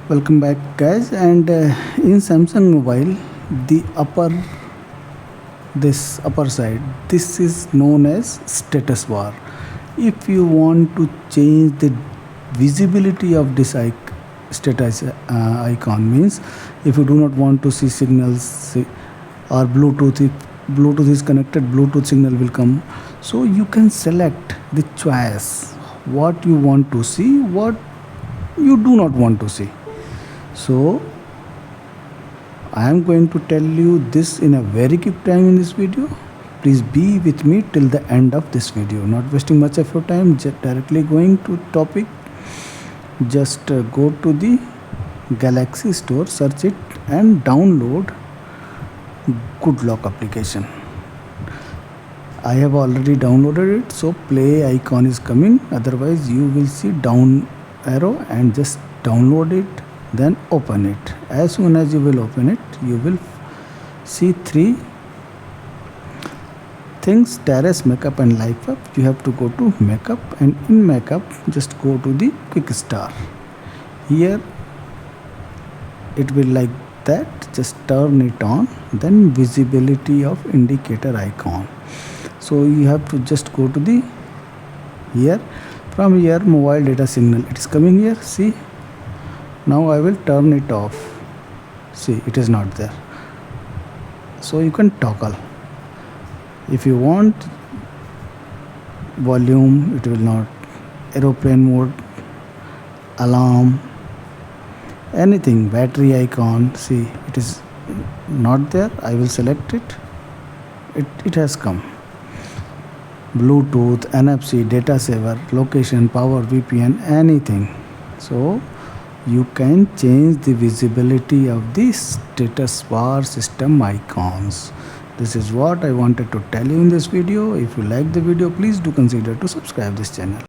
Welcome back, guys. And in Samsung mobile, the upper side, this is known as status bar. If you want to change the visibility of this status icon, means if you do not want to see signals or Bluetooth, if Bluetooth is connected, Bluetooth signal will come. So you can select the choice what you want to see, what you do not want to see. So I am going to tell you this in a very quick time in this video. Please be with me till the end of this video, not wasting much of your time, just directly going to topic. Just go to the Galaxy Store, search it and download Good Lock application. I have already downloaded it, so play icon is coming, otherwise you will see down arrow and just download it, then open it. As soon as you will open it, you will see three things: terrace, makeup and life up. You have to go to makeup, and in makeup just go to the quick start. Here it will like that, just turn it on, then visibility of indicator icon. So you have to just go to the here. From here, mobile data signal, it is coming here. See, now I will turn it off. See, it is not there. So you can toggle. If you want volume, it will not. Aeroplane mode, alarm, anything, battery icon. See, it is not there. I will select it. It has come. Bluetooth, NFC, data saver, location, power, VPN, anything. So you can change the visibility of the status bar system icons. This is what I wanted to tell you in this video. If you like the video, please do consider to subscribe this channel.